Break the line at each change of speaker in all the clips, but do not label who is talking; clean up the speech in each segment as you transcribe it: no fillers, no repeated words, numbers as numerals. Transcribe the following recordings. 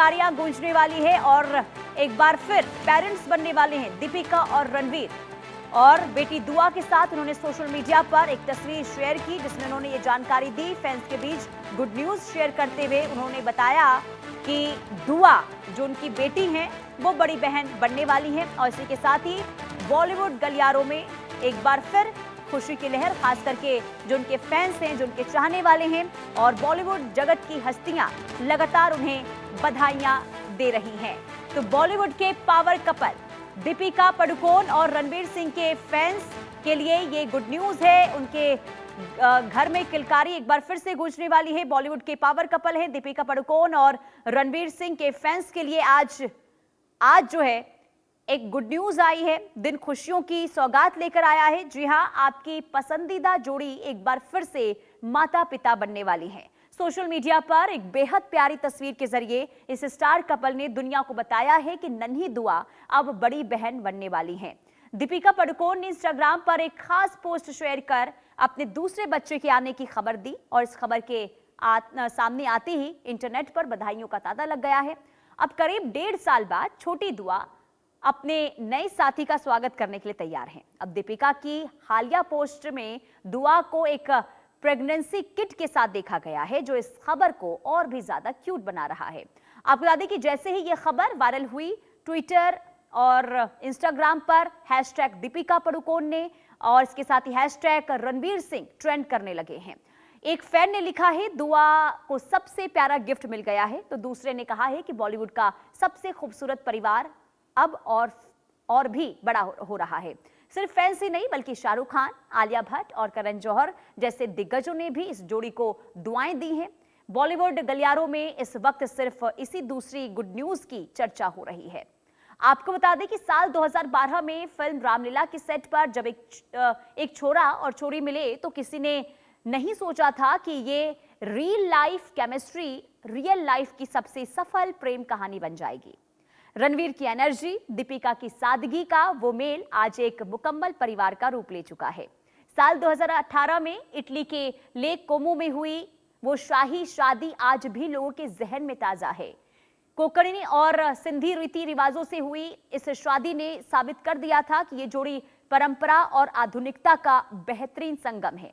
किलकारियां गूंजने वाली है और एक बार फिर पेरेंट्स बनने वाले हैं दीपिका और रणवीर। और बेटी दुआ के साथ उन्होंने सोशल मीडिया पर एक तस्वीर शेयर की जिसमें उन्होंने ये जानकारी दी। फैंस के बीच गुड न्यूज शेयर करते हुए उन्होंने बताया कि दुआ जो उनकी बेटी हैं वो बड़ी बहन बनने वाली हैं और इसी के साथ ही बॉलीवुड गलियारों में एक बार फिर खुशी की लहर, खास करके जो उनके फैंस हैं, जो उनके चाहने वाले हैं और बॉलीवुड जगत की हस्तियां लगातार उन्हें बधाइयां दे रही हैं। तो बॉलीवुड के पावर कपल दीपिका पादुकोण और रणवीर सिंह के फैंस के लिए ये गुड न्यूज है। उनके घर में किलकारी एक बार फिर से गूंजने वाली है। बॉलीवुड के पावर कपल हैं दीपिका पादुकोण और रणवीर सिंह के फैंस के लिए आज जो है एक गुड न्यूज आई है। दिन खुशियों की सौगात लेकर आया है। जी हां, आपकी पसंदीदा जोड़ी एक बार फिर से माता पिता बनने वाली है। सोशल मीडिया पर एक बेहद प्यारी तस्वीर के जरिए इस स्टार कपल ने दुनिया को बताया है कि नन्ही दुआ अब बड़ी बहन बनने वाली हैं। दीपिका पादुकोण ने इंस्टाग्राम पर एक खास पोस्ट शेयर कर अपने दूसरे बच्चे के आने की खबर दी और इस खबर के सामने आते ही इंटरनेट पर बधाइयों का तांता लग गया है। अब करीब 1.5 साल बाद छोटी दुआ अपने नए साथी का स्वागत करने के लिए तैयार हैं। अब दीपिका की हालिया पोस्ट में दुआ को एक प्रेगनेंसी किट के साथ देखा गया है जो इस खबर को और भी ज्यादा क्यूट बना रहा है। आपको बता दें कि जैसे ही यह खबर वायरल हुई, ट्विटर और इंस्टाग्राम पर हैशटैग दीपिका पादुकोण ने और इसके साथ ही हैशटैग रणवीर सिंह ट्रेंड करने लगे हैं। एक फैन ने लिखा है दुआ को सबसे प्यारा गिफ्ट मिल गया है, तो दूसरे ने कहा है कि बॉलीवुड का सबसे खूबसूरत परिवार अब और भी बड़ा हो रहा है। सिर्फ फैंस ही नहीं बल्कि शाहरुख खान, आलिया भट्ट और करण जौहर जैसे दिग्गजों ने भी इस जोड़ी को दुआएं दी हैं। बॉलीवुड गलियारों में इस वक्त सिर्फ इसी दूसरी गुड न्यूज की चर्चा हो रही है। आपको बता दें कि साल 2012 में फिल्म रामलीला के सेट पर जब एक छोरा और छोरी मिले तो किसी ने नहीं सोचा था कि ये real life chemistry, real life की सबसे सफल प्रेम कहानी बन जाएगी। रणवीर की एनर्जी, दीपिका की सादगी का वो मेल आज एक मुकम्मल परिवार का रूप ले चुका है। साल 2018 में इटली के लेक कोमो में हुई वो शाही शादी आज भी लोगों के जहन में ताजा है। कोंकणी और सिंधी रीति रिवाजों से हुई इस शादी ने साबित कर दिया था कि ये जोड़ी परंपरा और आधुनिकता का बेहतरीन संगम है।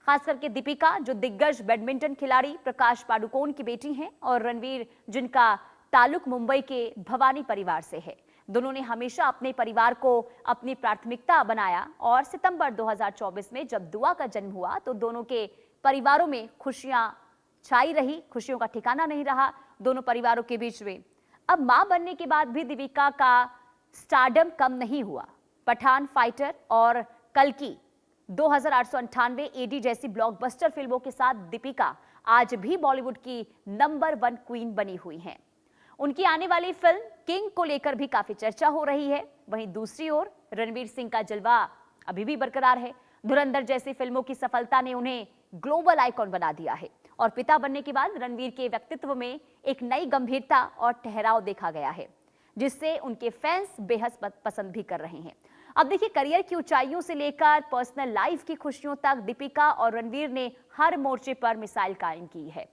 खास करके दीपिका जो दिग्गज बैडमिंटन खिलाड़ी प्रकाश पादुकोण की बेटी हैं और रणवीर जिनका ताल्लुक मुंबई के भवानी परिवार से है। दोनों ने हमेशा अपने परिवार को अपनी प्राथमिकता बनाया और सितंबर 2024 में जब दुआ का जन्म हुआ तो दोनों के परिवारों में खुशियां छाई रही, खुशियों का ठिकाना नहीं रहा दोनों परिवारों के बीच में। अब मां बनने के बाद भी दीपिका का स्टारडम कम नहीं हुआ। पठान, फाइटर और कल्कि 2898 एडी जैसी ब्लॉकबस्टर फिल्मों के साथ दीपिका आज भी बॉलीवुड की नंबर 1 क्वीन बनी हुई हैं। उनकी आने वाली फिल्म किंग को लेकर भी काफी चर्चा हो रही है। वहीं दूसरी ओर रणवीर सिंह का जलवा अभी भी बरकरार है। धुरंधर जैसी फिल्मों की सफलता ने उन्हें ग्लोबल आइकॉन बना दिया है और पिता बनने के बाद रणवीर के व्यक्तित्व में एक नई गंभीरता और ठहराव देखा गया है जिससे उनके फैंस बेहद पसंद भी कर रहे हैं। अब देखिए, करियर की ऊंचाइयों से लेकर पर्सनल लाइफ की खुशियों तक दीपिका और रणवीर ने हर मोर्चे पर मिसाइल कायम की है।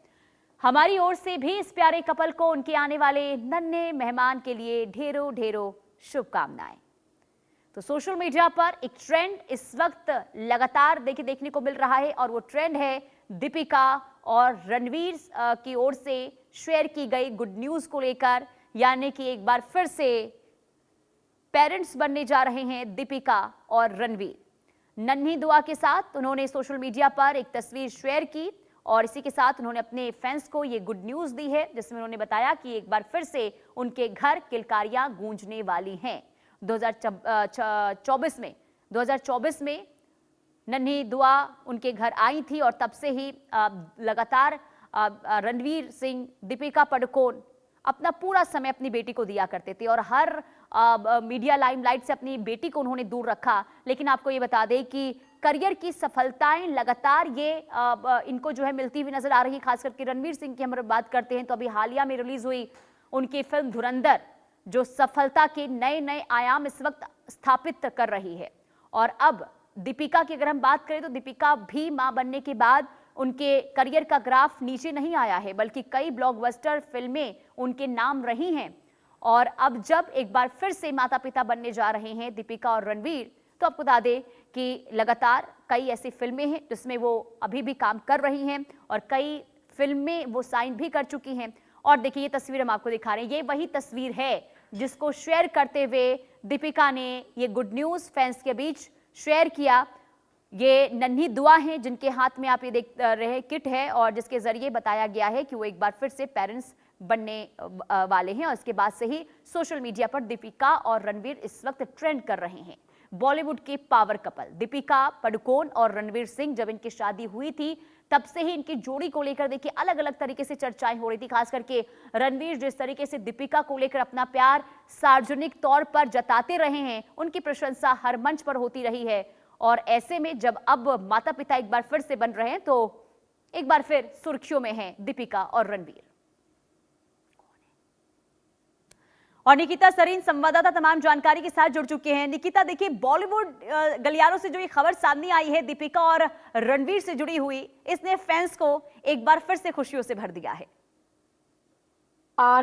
हमारी ओर से भी इस प्यारे कपल को उनके आने वाले नन्हे मेहमान के लिए ढेरों ढेरों शुभकामनाएं। तो सोशल मीडिया पर एक ट्रेंड इस वक्त लगातार देखने को मिल रहा है और वो ट्रेंड है दीपिका और रणवीर की ओर से शेयर की गई गुड न्यूज को लेकर, यानी कि एक बार फिर से पेरेंट्स बनने जा रहे हैं दीपिका और रणवीर। नन्ही दुआ के साथ उन्होंने सोशल मीडिया पर एक तस्वीर शेयर की और इसी के साथ उन्होंने अपने फैंस को ये गुड न्यूज दी है जिसमें उन्होंने बताया कि एक बार फिर से उनके घर किलकारियां गूंजने वाली हैं। 2024 में नन्ही दुआ उनके घर आई थी और तब से ही लगातार रणवीर सिंह, दीपिका पादुकोण अपना पूरा समय अपनी बेटी को दिया करते थे और हर मीडिया लाइमलाइट से अपनी बेटी को उन्होंने दूर रखा। लेकिन आपको ये बता दें कि करियर की सफलताएं लगातार ये इनको जो है मिलती हुई नजर आ रही है। खास करके रणवीर सिंह की हम बात करते हैं तो अभी हालिया में रिलीज हुई उनकी फिल्म धुरंधर जो सफलता के नए नए आयाम इस वक्त स्थापित कर रही है। और अब दीपिका की अगर हम बात करें तो दीपिका भी मां बनने के बाद उनके करियर का ग्राफ नीचे नहीं आया है, बल्कि कई ब्लॉकबस्टर फिल्में उनके नाम रही हैं। और अब जब एक बार फिर से माता पिता बनने जा रहे हैं दीपिका और रणवीर, तो आपको बता दें कि लगातार कई ऐसी फिल्में हैं जिसमें वो अभी भी काम कर रही हैं और कई फिल्में वो साइन भी कर चुकी हैं। और देखिए, ये तस्वीर हम आपको दिखा रहे हैं, ये वही तस्वीर है जिसको शेयर करते हुए दीपिका ने ये गुड न्यूज़ फैंस के बीच शेयर किया। ये नन्ही दुआ है जिनके हाथ में आप ये देख रहे किट है, और जिसके जरिए बताया गया है कि वो एक बार फिर से पेरेंट्स बनने वाले हैं। और इसके बाद से ही सोशल मीडिया पर दीपिका और रणवीर इस वक्त ट्रेंड कर रहे हैं। बॉलीवुड के पावर कपल दीपिका पादुकोण और रणवीर सिंह, जब इनकी शादी हुई थी तब से ही इनकी जोड़ी को लेकर देखिए अलग अलग तरीके से चर्चाएं हो रही थी। खास करके रणवीर जिस तरीके से दीपिका को लेकर अपना प्यार सार्वजनिक तौर पर जताते रहे हैं, उनकी प्रशंसा हर मंच पर होती रही है। और ऐसे में जब अब माता पिता एक बार फिर से बन रहे हैं, तो एक बार फिर सुर्खियों में हैं दीपिका और रणवीर। और निकिता सरीन संवाददाता तमाम जानकारी के साथ जुड़ चुके हैं। निकिता, देखिए बॉलीवुड गलियारों से जो ये खबर सामने आई है दीपिका और रणवीर से जुड़ी हुई, इसने फैंस को एक बार फिर से खुशियों से भर दिया है।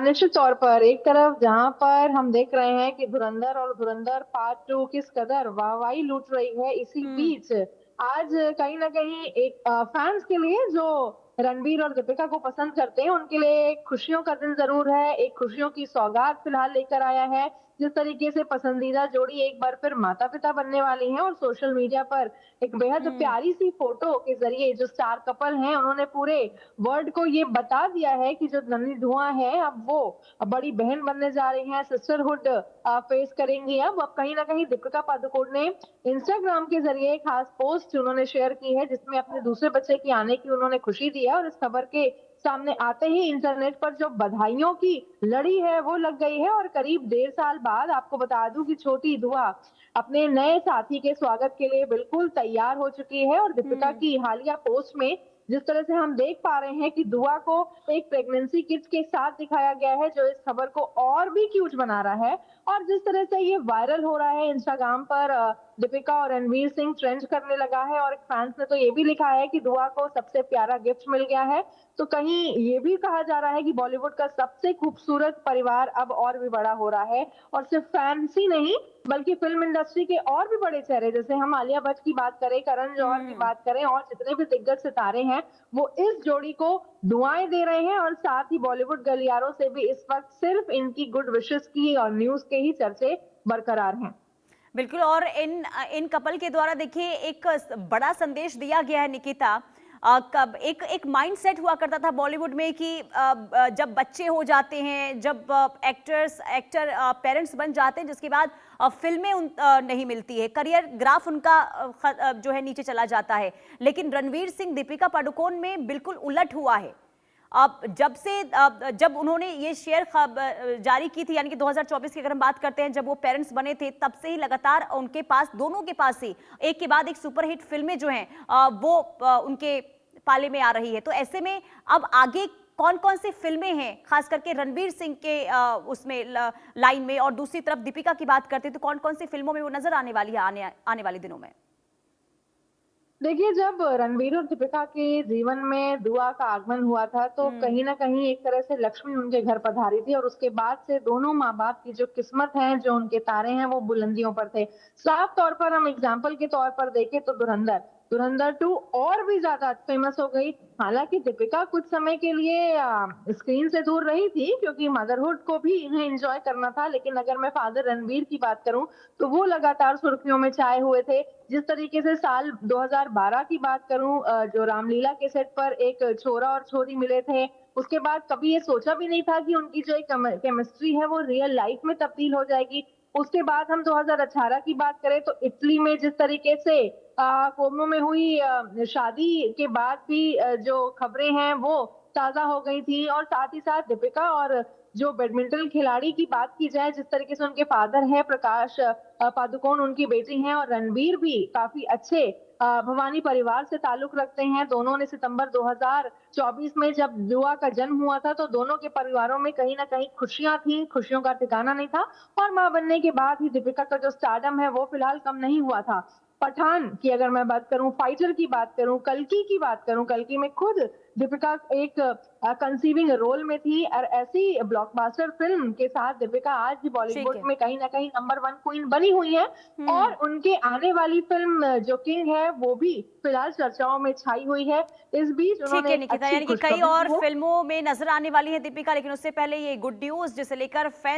निश्चित तौर पर एक तरफ जहां पर हम देख रहे हैं कि धुरंधर और धुरंधर पार्ट 2 किस कदर वाहवाही लूट रही है, इसी बीच आज कहीं ना कहीं एक फैंस के लिए जो रणबीर और दीपिका को पसंद करते हैं उनके लिए एक खुशियों का दिन जरूर है। एक खुशियों की सौगात फिलहाल लेकर आया है। जिस तरीके से पसंदीदा जोड़ी एक बार फिर माता पिता बनने वाली हैं और सोशल मीडिया पर एक बेहद प्यारी सी फोटो के जरिए जो स्टार कपल हैं उन्होंने पूरे वर्ल्ड को ये बता दिया है कि जो नन्ही धुआं है अब वो बड़ी बहन बनने जा रही हैं, सिस्टरहुड फेस करेंगी। अब कहीं ना कहीं दीपिका पादुकोण ने इंस्टाग्राम के जरिए खास पोस्ट उन्होंने शेयर की है जिसमें अपने दूसरे बच्चे की आने की उन्होंने खुशी दी है। और इस खबर के सामने आते ही इंटरनेट पर जो बधाइयों की लड़ी है वो लग गई है। और करीब 1.5 साल बाद आपको बता दूं कि छोटी दुआ अपने नए साथी के स्वागत के लिए बिल्कुल तैयार हो चुकी है। और दीपिका की हालिया पोस्ट में जिस तरह से हम देख पा रहे हैं कि दुआ को एक प्रेगनेंसी किट के साथ दिखाया गया है जो इस खबर को और भी क्यूट बना रहा है। और जिस तरह से ये वायरल हो रहा है इंस्टाग्राम पर, दीपिका और रणवीर सिंह ट्रेंड करने लगा है। और फैंस ने तो ये भी लिखा है कि दुआ को सबसे प्यारा गिफ्ट मिल गया है। तो कहीं ये भी कहा जा रहा है कि बॉलीवुड का सबसे खूबसूरत परिवार अब और भी बड़ा हो रहा है। और सिर्फ फैंस ही नहीं बल्कि फिल्म इंडस्ट्री के और भी बड़े चेहरे, जैसे हम आलिया भट्ट की बात करें, करण जौहर की बात करें, और जितने भी दिग्गज सितारे हैं वो इस जोड़ी को दुआएं दे रहे हैं। और साथ ही बॉलीवुड गलियारों से भी इस वक्त सिर्फ इनकी गुड विशेस की और न्यूज के ही चर्चे बरकरार हैं।
बिल्कुल, और इन कपल के द्वारा देखिए एक बड़ा संदेश दिया गया है निकिता। कब एक माइंडसेट हुआ करता था बॉलीवुड में कि जब बच्चे हो जाते हैं, जब एक्टर पेरेंट्स बन जाते हैं, जिसके बाद फिल्में नहीं मिलती है, करियर ग्राफ उनका जो है नीचे चला जाता है। लेकिन रणवीर सिंह दीपिका पादुकोण में बिल्कुल उलट हुआ है। अब जब उन्होंने ये शेयर जारी की थी, यानी कि 2024 की अगर हम बात करते हैं, जब वो पेरेंट्स बने थे, तब से ही लगातार उनके पास, दोनों के पास ही एक के बाद एक सुपरहिट फिल्में जो हैं वो उनके पाले में आ रही है। तो ऐसे में अब आगे कौन कौन सी फिल्में हैं, खास करके रणवीर सिंह के उसमें लाइन में, और दूसरी तरफ दीपिका की बात करते हैं तो कौन कौन सी फिल्मों में वो नजर आने वाली है आने वाले दिनों में?
देखिए, जब रणवीर और दीपिका के जीवन में दुआ का आगमन हुआ था तो कहीं ना कहीं एक तरह से लक्ष्मी उनके घर पधारी थी। और उसके बाद से दोनों माँ बाप की जो किस्मत है, जो उनके तारे हैं, वो बुलंदियों पर थे। साफ तौर पर हम एग्जाम्पल के तौर पर देखें तो धुरंधर 2 और भी ज्यादा फेमस हो गई। हालांकि दीपिका कुछ समय के लिए स्क्रीन से दूर रही थी क्योंकि मदरहुड को भी इन्हें एंजॉय करना था। लेकिन अगर मैं फादर रणवीर की बात करूं तो वो लगातार सुर्खियों में छाए हुए थे। जिस तरीके से साल 2012 की बात करूं, जो रामलीला के सेट पर एक छोरा और छोरी मिले थे, उसके बाद कभी ये सोचा भी नहीं था कि उनकी जो एक केमिस्ट्री है वो रियल लाइफ में तब्दील हो जाएगी। उसके बाद हम 2018 की बात करें तो इटली में जिस तरीके से कोमो में हुई शादी के बाद भी जो खबरें हैं वो ताजा हो गई थी। और साथ ही साथ दीपिका और जो बैडमिंटन खिलाड़ी की बात की जाए, जिस तरीके से उनके फादर हैं प्रकाश पादुकोण, उनकी बेटी हैं, और रणबीर भी काफी अच्छे भवानी परिवार से ताल्लुक रखते हैं। दोनों ने सितंबर 2024 में जब दुआ का जन्म हुआ था तो दोनों के परिवारों में कहीं ना कहीं खुशियां थी, खुशियों का ठिकाना नहीं था। और मां बनने के बाद ही दीपिका का जो स्टारडम है वो फिलहाल कम नहीं हुआ था। पठान की अगर मैं बात करूं, फाइटर की बात करूं, कल्कि की बात करूं, कल्कि में खुद दीपिका एक कंसीविंग रोल में थी और ऐसी ब्लॉकबस्टर फिल्म के साथ दीपिका आज भी
ठीक
बॉलीवुड
है।
में कहीं ना कहीं नंबर 1 क्वीन बनी हुई है। और उनके आने वाली फिल्म जो किंग है वो भी फिलहाल चर्चाओं में छाई हुई है। इस बीच
ठीक
उन्होंने
है
एक
निकिता,
अच्छी
यानी कि कई
खुशखबरी
और
दी है।
फिल्मों में नजर आने वाली है दीपिका, लेकिन उससे पहले ये गुड न्यूज जिसे लेकर फैंस